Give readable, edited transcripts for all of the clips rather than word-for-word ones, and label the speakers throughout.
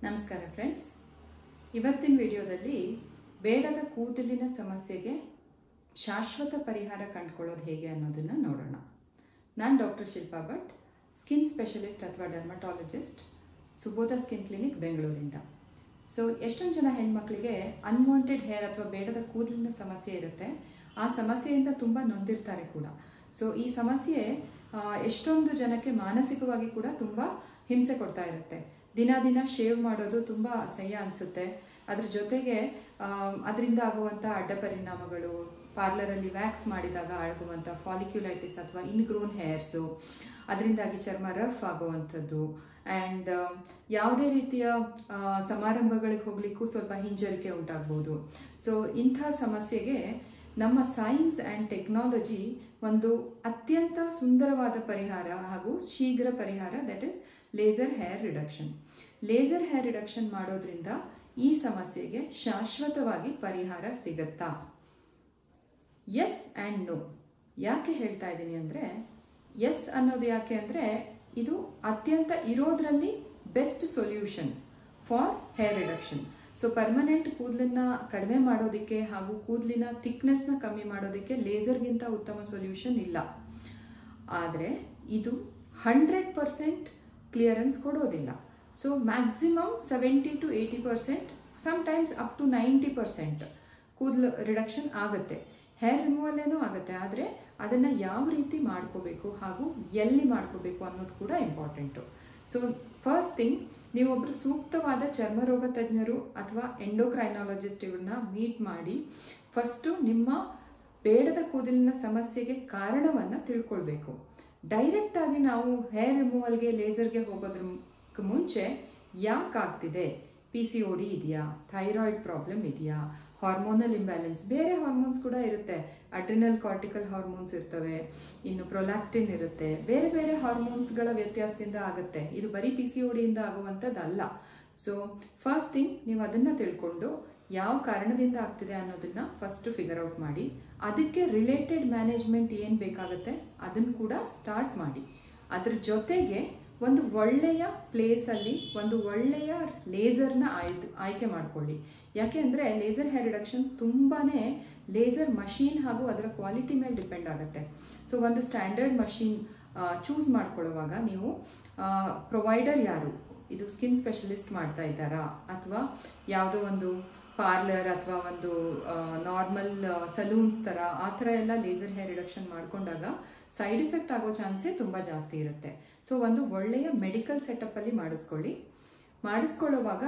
Speaker 1: ನಮಸ್ಕಾರ ಫ್ರೆಂಡ್ಸ್, ಇವತ್ತಿನ ವಿಡಿಯೋದಲ್ಲಿ ಬೇಡದ ಕೂದಲಿನ ಸಮಸ್ಯೆಗೆ ಶಾಶ್ವತ ಪರಿಹಾರ ಕಂಡುಕೊಳ್ಳೋದು ಹೇಗೆ ಅನ್ನೋದನ್ನು ನೋಡೋಣ. ನಾನು doctor Shilpa Bhat, skin specialist ಅಥವಾ ಡರ್ಮಟಾಲಜಿಸ್ಟ್, ಸುಬೋಧ ಸ್ಕಿನ್ ಕ್ಲಿನಿಕ್, ಬೆಂಗಳೂರಿಂದ. ಸೊ ಎಷ್ಟೊಂದು ಜನ ಹೆಣ್ಮಕ್ಳಿಗೆ ಅನ್ವಾಂಟೆಡ್ ಹೇರ್ ಅಥವಾ ಬೇಡದ ಕೂದಲಿನ ಸಮಸ್ಯೆ ಇರುತ್ತೆ. ಆ ಸಮಸ್ಯೆಯಿಂದ ತುಂಬ ನೊಂದಿರ್ತಾರೆ ಕೂಡ. ಸೊ ಈ ಸಮಸ್ಯೆ ಎಷ್ಟೊಂದು ಜನಕ್ಕೆ ಮಾನಸಿಕವಾಗಿ ಕೂಡ ತುಂಬ ಹಿಂಸೆ ಕೊಡ್ತಾ ಇರುತ್ತೆ. ದಿನ ದಿನ ಶೇವ್ ಮಾಡೋದು ತುಂಬ ಅಸಹ್ಯ ಅನಿಸುತ್ತೆ. ಅದ್ರ ಜೊತೆಗೆ ಅದರಿಂದ ಆಗುವಂಥ ಅಡ್ಡ ಪರಿಣಾಮಗಳು, ಪಾರ್ಲರಲ್ಲಿ ವ್ಯಾಕ್ಸ್ ಮಾಡಿದಾಗ ಆಗುವಂಥ ಫಾಲಿಕ್ಯುಲೈಟಿಸ್ ಅಥವಾ ಇನ್ಗ್ರೋನ್ ಹೇರ್ಸು, ಅದರಿಂದಾಗಿ ಚರ್ಮ ರಫ್ ಆಗುವಂಥದ್ದು, ಆ್ಯಂಡ್ ಯಾವುದೇ ರೀತಿಯ ಸಮಾರಂಭಗಳಿಗೆ ಹೋಗ್ಲಿಕ್ಕೂ ಸ್ವಲ್ಪ ಹಿಂಜರಿಕೆ ಉಂಟಾಗ್ಬೋದು. ಸೊ ಇಂಥ ಸಮಸ್ಯೆಗೆ ನಮ್ಮ ಸೈನ್ಸ್ ಆ್ಯಂಡ್ ಟೆಕ್ನಾಲಜಿ ಒಂದು ಅತ್ಯಂತ ಸುಂದರವಾದ ಪರಿಹಾರ ಹಾಗೂ ಶೀಘ್ರ ಪರಿಹಾರ, that is laser hair reduction. Laser hair reduction ಮಾಡೋದ್ರಿಂದ ಈ ಸಮಸ್ಯೆಗೆ ಶಾಶ್ವತವಾಗಿ ಪರಿಹಾರ ಸಿಗುತ್ತಾ? Yes and no. ಯಾಕೆ ಹೇಳ್ತಾ ಇದ್ದೀನಿ ಅಂದರೆ, ಎಸ್ ಅನ್ನೋದು ಯಾಕೆ ಅಂದರೆ ಇದು ಅತ್ಯಂತ ಇರೋದ್ರಲ್ಲಿ best solution for hair reduction. So permanent ಕೂದಲನ್ನ ಕಡಿಮೆ ಮಾಡೋದಕ್ಕೆ ಹಾಗೂ ಕೂದಲಿನ ಥಿಕ್ನೆಸ್ನ ಕಮ್ಮಿ ಮಾಡೋದಕ್ಕೆ ಲೇಸರ್ಗಿಂತ ಉತ್ತಮ ಸೊಲ್ಯೂಷನ್ ಇಲ್ಲ. ಆದರೆ ಇದು 100% ಕ್ಲಿಯರೆನ್ಸ್ ಕೊಡೋದಿಲ್ಲ. So maximum 70 to 80%, sometimes up to 90% ಕೂದಲು ರಿಡಕ್ಷನ್ ಆಗುತ್ತೆ. ಹೇರ್ ರಿಮೂವಲ್ ಏನೋ ಆಗುತ್ತೆ, ಆದರೆ ಅದನ್ನು ಯಾವ ರೀತಿ ಮಾಡ್ಕೋಬೇಕು ಹಾಗೂ ಎಲ್ಲಿ ಮಾಡ್ಕೋಬೇಕು ಅನ್ನೋದು ಕೂಡ ಇಂಪಾರ್ಟೆಂಟು. ಸೊ ಫಸ್ಟ್ ಥಿಂಗ್, ನೀವೊಬ್ಬರು ಸೂಕ್ತವಾದ ಚರ್ಮರೋಗ ತಜ್ಞರು ಅಥವಾ ಎಂಡೋಕ್ರೈನಾಲಜಿಸ್ಟ್ ಇವ್ರನ್ನ ಮೀಟ್ ಮಾಡಿ ಫಸ್ಟು ನಿಮ್ಮ ಬೇಡದ ಕೂದಲಿನ ಸಮಸ್ಯೆಗೆ ಕಾರಣವನ್ನು ತಿಳ್ಕೊಳ್ಬೇಕು. ಡೈರೆಕ್ಟಾಗಿ ನಾವು ಹೇರ್ ರಿಮೂವಲ್ಗೆ ಲೇಸರ್ಗೆ ಹೋಗೋದ್ರ ಮುಂಚೆ ಯಾಕಾಗ್ತಿದೆ, PCOD ಇದೆಯಾ, ಥೈರಾಯ್ಡ್ ಪ್ರಾಬ್ಲಮ್ ಇದೆಯಾ, ಹಾರ್ಮೋನಲ್ ಇಂಬ್ಯಾಲೆನ್ಸ್, ಬೇರೆ ಹಾರ್ಮೋನ್ಸ್ ಕೂಡ ಇರುತ್ತೆ, ಅಡ್ರಿನಲ್ ಕಾರ್ಟಿಕಲ್ ಹಾರ್ಮೋನ್ಸ್ ಇರ್ತವೆ, ಇನ್ನು ಪ್ರೊಲ್ಯಾಕ್ಟಿನ್ ಇರುತ್ತೆ, ಬೇರೆ ಬೇರೆ ಹಾರ್ಮೋನ್ಸ್ಗಳ ವ್ಯತ್ಯಾಸದಿಂದ ಆಗುತ್ತೆ. ಇದು ಬರೀ PCOD ಇಂದ ಆಗುವಂಥದ್ದಲ್ಲ. ಸೊ ಫಸ್ಟ್ ಥಿಂಗ್, ನೀವು ಅದನ್ನು ತಿಳ್ಕೊಂಡು ಯಾವ ಕಾರಣದಿಂದ ಆಗ್ತಿದೆ ಅನ್ನೋದನ್ನ ಫಸ್ಟ್ ಫಿಗರ್ ಔಟ್ ಮಾಡಿ, ಅದಕ್ಕೆ ರಿಲೇಟೆಡ್ ಮ್ಯಾನೇಜ್ಮೆಂಟ್ ಏನು ಬೇಕಾಗುತ್ತೆ ಅದನ್ನು ಕೂಡ ಸ್ಟಾರ್ಟ್ ಮಾಡಿ. ಅದ್ರ ಜೊತೆಗೆ ಒಂದು ಒಳ್ಳೆಯ ಪ್ಲೇಸಲ್ಲಿ ಒಂದು ಒಳ್ಳೆಯ ಲೇಸರ್ನ ಆಯ್ಕೆ ಮಾಡಿಕೊಳ್ಳಿ. ಯಾಕೆ ಅಂದರೆ ಲೇಸರ್ ಹೇರ್ ರಿಡಕ್ಷನ್ ತುಂಬಾ ಲೇಸರ್ ಮಷೀನ್ ಹಾಗೂ ಅದರ ಕ್ವಾಲಿಟಿ ಮೇಲೆ ಡಿಪೆಂಡ್ ಆಗುತ್ತೆ. ಸೊ ಒಂದು ಸ್ಟ್ಯಾಂಡರ್ಡ್ ಮಷೀನ್ ಚೂಸ್ ಮಾಡ್ಕೊಳ್ಳುವಾಗ ನೀವು ಪ್ರೊವೈಡರ್ ಯಾರು, ಇದು ಸ್ಕಿನ್ ಸ್ಪೆಷಲಿಸ್ಟ್ ಮಾಡ್ತಾ ಇದ್ದಾರಾ ಅಥವಾ ಯಾವುದೋ ಒಂದು ಪಾರ್ಲರ್ ಅಥವಾ ಒಂದು ನಾರ್ಮಲ್ ಸಲೂನ್ಸ್ ಥರ ಆ ಥರ ಎಲ್ಲ ಲೇಸರ್ ಹೇರ್ ರಿಡಕ್ಷನ್ ಮಾಡಿಕೊಂಡಾಗ ಸೈಡ್ ಎಫೆಕ್ಟ್ ಆಗೋ ಚಾನ್ಸೇ ತುಂಬ ಜಾಸ್ತಿ ಇರುತ್ತೆ. ಸೊ ಒಂದು ಒಳ್ಳೆಯ ಮೆಡಿಕಲ್ ಸೆಟಪ್ಪಲ್ಲಿ ಮಾಡಿಸ್ಕೊಳ್ಳುವಾಗ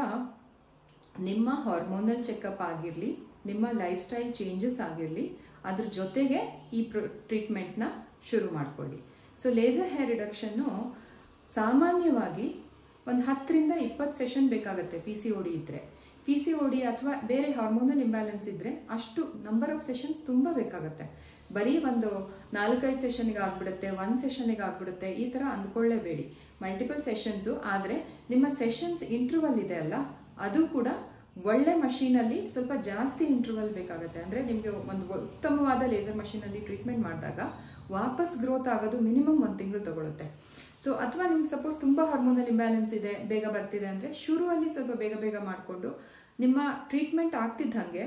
Speaker 1: ನಿಮ್ಮ ಹಾರ್ಮೋನಲ್ ಚೆಕಪ್ ಆಗಿರಲಿ, ನಿಮ್ಮ ಲೈಫ್ ಸ್ಟೈಲ್ ಚೇಂಜಸ್ ಆಗಿರಲಿ, ಅದ್ರ ಜೊತೆಗೆ ಈ ಟ್ರೀಟ್ಮೆಂಟ್ನ ಶುರು ಮಾಡಿಕೊಳ್ಳಿ. ಸೊ ಲೇಸರ್ ಹೇರ್ ರಿಡಕ್ಷನ್ನು ಸಾಮಾನ್ಯವಾಗಿ ಒಂದು 10ರಿಂದ 20 ಸೆಷನ್ ಬೇಕಾಗುತ್ತೆ. PCOD ಇದ್ದರೆ, PCOD ಅಥವಾ ಬೇರೆ ಹಾರ್ಮೋನಲ್ ಇಂಬ್ಯಾಲೆನ್ಸ್ ಇದ್ದರೆ ಅಷ್ಟು ನಂಬರ್ ಆಫ್ ಸೆಷನ್ಸ್ ತುಂಬ ಬೇಕಾಗುತ್ತೆ. ಬರೀ ಒಂದು 4-5 ಸೆಷನ್ಗೆ ಆಗಿಬಿಡುತ್ತೆ, 1 ಸೆಷನ್ಗೆ ಆಗಿಬಿಡುತ್ತೆ, ಈ ಥರ ಅಂದ್ಕೊಳ್ಳೇಬೇಡಿ. Multiple sessions. ಆದರೆ ನಿಮ್ಮ ಸೆಷನ್ಸ್ ಇಂಟರ್ವಲ್ ಇದೆ ಅಲ್ಲ, ಅದು ಕೂಡ ಒಳ್ಳೆ ಮಷೀನಲ್ಲಿ ಸ್ವಲ್ಪ ಜಾಸ್ತಿ ಇಂಟರ್ವಲ್ ಬೇಕಾಗುತ್ತೆ. ಅಂದರೆ ನಿಮಗೆ ಒಂದು ಉತ್ತಮವಾದ ಲೇಸರ್ ಮಷೀನಲ್ಲಿ ಟ್ರೀಟ್ಮೆಂಟ್ ಮಾಡಿದಾಗ ವಾಪಸ್ ಗ್ರೋತ್ ಆಗೋದು ಮಿನಿಮಮ್ 1 ತಿಂಗಳು ತಗೊಳುತ್ತೆ. ಸೊ ಅಥವಾ ನಿಮ್ಗೆ ಸಪೋಸ್ ತುಂಬ ಹಾರ್ಮೋನಲ್ ಇಂಬ್ಯಾಲೆನ್ಸ್ ಇದೆ, ಬೇಗ ಬರ್ತಿದೆ ಅಂದರೆ ಶುರುವಲ್ಲಿ ಸ್ವಲ್ಪ ಬೇಗ ಮಾಡಿಕೊಂಡು ನಿಮ್ಮ ಟ್ರೀಟ್ಮೆಂಟ್ ಆಗ್ತಿದ್ದಂಗೆ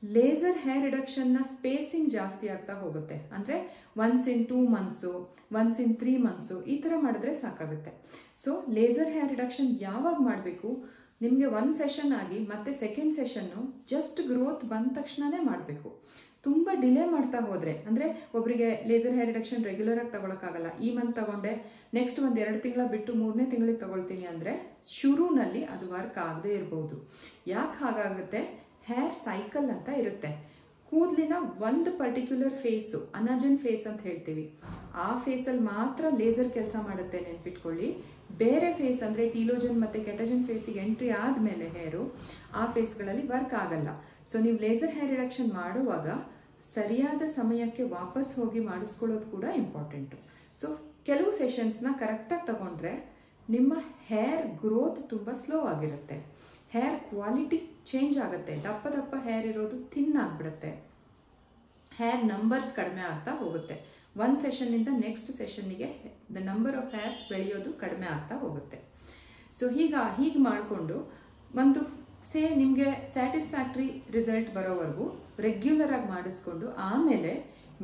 Speaker 1: ಲೇಸರ್ ಹೇರ್ ರಿಡಕ್ಷನ್ನ ಸ್ಪೇಸಿಂಗ್ ಜಾಸ್ತಿ ಆಗ್ತಾ ಹೋಗುತ್ತೆ. ಅಂದರೆ once in 2 months, once in 3 months ಈ ಥರ ಮಾಡಿದ್ರೆ ಸಾಕಾಗುತ್ತೆ. ಸೊ ಲೇಸರ್ ಹೇರ್ ರಿಡಕ್ಷನ್ ಯಾವಾಗ ಮಾಡಬೇಕು, ನಿಮಗೆ 1 ಸೆಷನ್ ಆಗಿ ಮತ್ತೆ ಸೆಕೆಂಡ್ ಸೆಷನ್ನು ಜಸ್ಟ್ ಗ್ರೋತ್ ಬಂದ ತಕ್ಷಣನೇ ಮಾಡಬೇಕು. ತುಂಬ ಡಿಲೇ ಮಾಡ್ತಾ ಹೋದರೆ, ಅಂದರೆ ಒಬ್ಬರಿಗೆ ಲೇಸರ್ ಹೇರ್ ರಿಡಕ್ಷನ್ ರೆಗ್ಯುಲರಾಗಿ ತಗೊಳಕ್ಕಾಗಲ್ಲ. ಈ ಮಂತ್ ತಗೊಂಡೆ, ನೆಕ್ಸ್ಟ್ ಒಂದು 2 ತಿಂಗಳ ಬಿಟ್ಟು 3ನೇ ತಿಂಗಳಿಗೆ ತಗೊಳ್ತೀನಿ ಅಂದರೆ ಶುರುನಲ್ಲಿ ಅದು ವರ್ಕ್ ಆಗದೆ ಇರ್ಬೋದು. ಯಾಕೆ ಹಾಗಾಗುತ್ತೆ? ಹೇರ್ ಸೈಕಲ್ ಅಂತ ಇರುತ್ತೆ. ಕೂದಲಿನ ಒಂದು ಪರ್ಟಿಕ್ಯುಲರ್ ಫೇಸು, ಅನಾಜನ್ ಫೇಸ್ ಅಂತ ಹೇಳ್ತೀವಿ, ಆ ಫೇಸಲ್ಲಿ ಮಾತ್ರ ಲೇಸರ್ ಕೆಲಸ ಮಾಡುತ್ತೆ, ನೆನ್ಪಿಟ್ಕೊಳ್ಳಿ. ಬೇರೆ ಫೇಸ್ ಅಂದರೆ ಟೀಲೋಜನ್ ಮತ್ತು ಕೆಟಜನ್ ಫೇಸಿಗೆ ಎಂಟ್ರಿ ಆದಮೇಲೆ ಹೇರು, ಆ ಫೇಸ್ಗಳಲ್ಲಿ ವರ್ಕ್ ಆಗಲ್ಲ. ಸೊ ನೀವು ಲೇಸರ್ ಹೇರ್ ರಿಡಕ್ಷನ್ ಮಾಡುವಾಗ ಸರಿಯಾದ ಸಮಯಕ್ಕೆ ವಾಪಸ್ ಹೋಗಿ ಮಾಡಿಸ್ಕೊಳ್ಳೋದು ಕೂಡ ಇಂಪಾರ್ಟೆಂಟು. ಸೊ ಕೆಲವು ಸೆಷನ್ಸ್ನ ಕರೆಕ್ಟಾಗಿ ತಗೊಂಡ್ರೆ ನಿಮ್ಮ ಹೇರ್ ಗ್ರೋತ್ ತುಂಬ ಸ್ಲೋ ಆಗಿರುತ್ತೆ, ಹೇರ್ ಕ್ವಾಲಿಟಿ ಚೇಂಜ್ ಆಗುತ್ತೆ, ದಪ್ಪ ಹೇರ್ ಇರೋದು ಥಿನ್ ಆಗಿಬಿಡುತ್ತೆ, ಹೇರ್ ನಂಬರ್ಸ್ ಕಡಿಮೆ ಆಗ್ತಾ ಹೋಗುತ್ತೆ. 1 ಸೆಷನ್ನಿಂದ ನೆಕ್ಸ್ಟ್ ಸೆಷನ್ನಿಗೆ ದ ನಂಬರ್ ಆಫ್ ಹೇರ್ಸ್ ಬೆಳೆಯೋದು ಕಡಿಮೆ ಆಗ್ತಾ ಹೋಗುತ್ತೆ. ಸೊ ಹೀಗೆ ಮಾಡಿಕೊಂಡು ಒಂದು ನಿಮಗೆ ಸ್ಯಾಟಿಸ್ಫ್ಯಾಕ್ಟ್ರಿ ರಿಸಲ್ಟ್ ಬರೋವರೆಗೂ ರೆಗ್ಯುಲರ್ ಆಗಿ ಮಾಡಿಸ್ಕೊಂಡು ಆಮೇಲೆ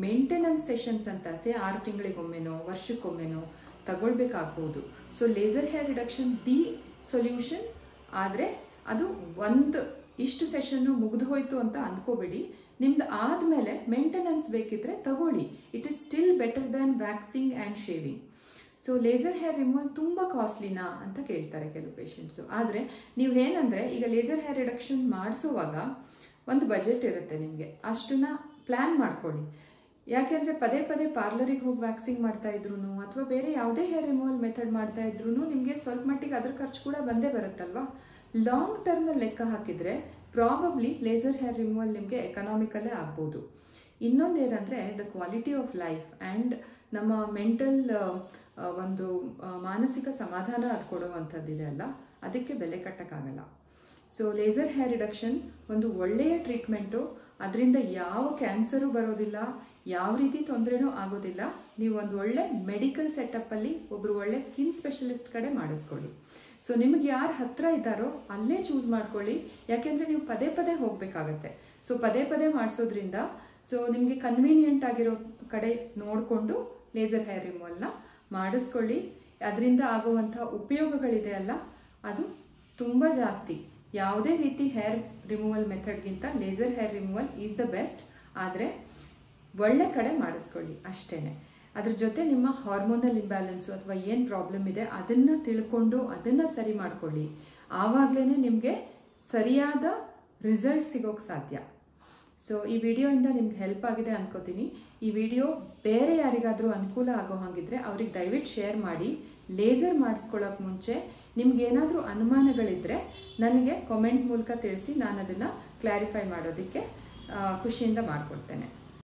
Speaker 1: ಮೇಂಟೆನೆನ್ಸ್ ಸೆಷನ್ಸ್ ಅಂತ 6 ತಿಂಗಳಿಗೊಮ್ಮೆನೋ ವರ್ಷಕ್ಕೊಮ್ಮೆನೋ ತಗೊಳ್ಬೇಕಾಗ್ಬೋದು. So laser hair reduction the solution. ಆದರೆ ಅದು ಇಷ್ಟು ಸೆಷನ್ನು ಮುಗಿದು ಹೋಯ್ತು ಅಂತ ಅಂದ್ಕೋಬೇಡಿ. ನಿಮ್ದು ಆದಮೇಲೆ ಮೇಂಟೆನೆನ್ಸ್ ಬೇಕಿದ್ರೆ ತಗೊಳ್ಳಿ. It is still better than waxing and shaving. So laser hair removal ತುಂಬ ಕಾಸ್ಟ್ಲಿನಾ ಅಂತ ಕೇಳ್ತಾರೆ ಕೆಲವು ಪೇಷಂಟ್ಸು. ಆದರೆ ನೀವು ಏನಂದರೆ ಈಗ ಲೇಸರ್ ಹೇರ್ ರಿಡಕ್ಷನ್ ಮಾಡಿಸುವಾಗ ಒಂದು ಬಜೆಟ್ ಇರುತ್ತೆ ನಿಮಗೆ, ಅಷ್ಟನ್ನ ಪ್ಲ್ಯಾನ್ ಮಾಡ್ಕೊಳ್ಳಿ. ಯಾಕೆಂದರೆ ಪದೇ ಪದೇ ಪಾರ್ಲರಿಗೆ ಹೋಗಿ ವ್ಯಾಕ್ಸಿಂಗ್ ಮಾಡ್ತಾ ಇದ್ರು ಅಥವಾ ಬೇರೆ ಯಾವುದೇ ಹೇರ್ ರಿಮೂವಲ್ ಮೆಥಡ್ ಮಾಡ್ತಾ ಇದ್ರು ನಿಮಗೆ ಸ್ವಲ್ಪ ಮಟ್ಟಿಗೆ ಅದ್ರ ಖರ್ಚು ಕೂಡ ಬಂದೇ ಬರುತ್ತಲ್ವಾ. ಲಾಂಗ್ ಟರ್ಮಲ್ಲಿ ಲೆಕ್ಕ ಹಾಕಿದರೆ ಪ್ರಾಬಬ್ಲಿ ಲೇಸರ್ ಹೇರ್ ರಿಮೂವಲ್ ನಿಮಗೆ ಎಕನಾಮಿಕಲ್ಲೇ ಆಗ್ಬೋದು. ಇನ್ನೊಂದು ಏನಂದರೆ the quality of life and ನಮ್ಮ ಮೆಂಟಲ್ ಒಂದು ಮಾನಸಿಕ ಸಮಾಧಾನ ಅದು ಕೊಡುವಂಥದ್ದಿದೆ ಅಲ್ಲ, ಅದಕ್ಕೆ ಬೆಲೆ ಕಟ್ಟಕ್ಕಾಗಲ್ಲ. ಸೊ ಲೇಸರ್ ಹೇರ್ ರಿಡಕ್ಷನ್ ಒಂದು ಒಳ್ಳೆಯ ಟ್ರೀಟ್ಮೆಂಟು. ಅದರಿಂದ ಯಾವ ಕ್ಯಾನ್ಸರು ಬರೋದಿಲ್ಲ, ಯಾವ ರೀತಿ ತೊಂದರೆನೂ ಆಗೋದಿಲ್ಲ. ನೀವು ಒಂದು ಒಳ್ಳೆ ಮೆಡಿಕಲ್ ಸೆಟಪ್ಪಲ್ಲಿ ಒಬ್ಬರು ಒಳ್ಳೆ ಸ್ಕಿನ್ ಸ್ಪೆಷಲಿಸ್ಟ್ ಕಡೆ ಮಾಡಿಸ್ಕೊಳ್ಳಿ. ಸೊ ನಿಮಗೆ ಯಾರು ಹತ್ತಿರ ಇದ್ದಾರೋ ಅಲ್ಲೇ ಚೂಸ್ ಮಾಡ್ಕೊಳ್ಳಿ. ಯಾಕೆಂದರೆ ನೀವು ಪದೇ ಪದೇ ಹೋಗಬೇಕಾಗತ್ತೆ. ಸೊ ಪದೇ ಪದೇ ಮಾಡಿಸೋದ್ರಿಂದ ಸೊ ನಿಮಗೆ ಕನ್ವೀನಿಯೆಂಟ್ ಆಗಿರೋ ಕಡೆ ನೋಡಿಕೊಂಡು ಲೇಸರ್ ಹೇರ್ ರಿಮೂವಲ್ನ ಮಾಡಿಸ್ಕೊಳ್ಳಿ. ಅದರಿಂದ ಆಗುವಂಥ ಉಪಯೋಗಗಳಿದೆ ಅಲ್ಲ, ಅದು ತುಂಬ ಜಾಸ್ತಿ. ಯಾವುದೇ ರೀತಿ ಹೇರ್ ರಿಮೂವಲ್ ಮೆಥಡ್ಗಿಂತ laser hair removal is the best. ಆದರೆ ಒಳ್ಳೆ ಕಡೆ ಮಾಡಿಸ್ಕೊಳ್ಳಿ ಅಷ್ಟೇ. ಅದ್ರ ಜೊತೆ ನಿಮ್ಮ ಹಾರ್ಮೋನಲ್ ಇಂಬ್ಯಾಲೆನ್ಸು ಅಥವಾ ಏನು ಪ್ರಾಬ್ಲಮ್ ಇದೆ ಅದನ್ನು ತಿಳ್ಕೊಂಡು ಅದನ್ನು ಸರಿ ಮಾಡ್ಕೊಳ್ಳಿ. ಆವಾಗಲೇ ನಿಮಗೆ ಸರಿಯಾದ ರಿಸಲ್ಟ್ ಸಿಗೋಕ್ಕೆ ಸಾಧ್ಯ. ಸೊ ಈ ವಿಡಿಯೋಯಿಂದ ನಿಮ್ಗೆ ಹೆಲ್ಪ್ ಆಗಿದೆ ಅಂದ್ಕೋತೀನಿ. ಈ ವಿಡಿಯೋ ಬೇರೆ ಯಾರಿಗಾದರೂ ಅನುಕೂಲ ಆಗೋ ಹಾಗಿದ್ರೆ ಅವ್ರಿಗೆ ದಯವಿಟ್ಟು ಶೇರ್ ಮಾಡಿ. ಲೇಸರ್ ಮಾಡಿಸ್ಕೊಳ್ಳೋಕೆ ಮುಂಚೆ ನಿಮ್ಗೇನಾದರೂ ಅನುಮಾನಗಳಿದ್ದರೆ ನನಗೆ ಕಾಮೆಂಟ್ ಮೂಲಕ ತಿಳಿಸಿ, ನಾನು ಅದನ್ನು ಕ್ಲಾರಿಫೈ ಮಾಡೋದಕ್ಕೆ ಖುಷಿಯಿಂದ ಮಾಡಿಕೊಡ್ತೇನೆ.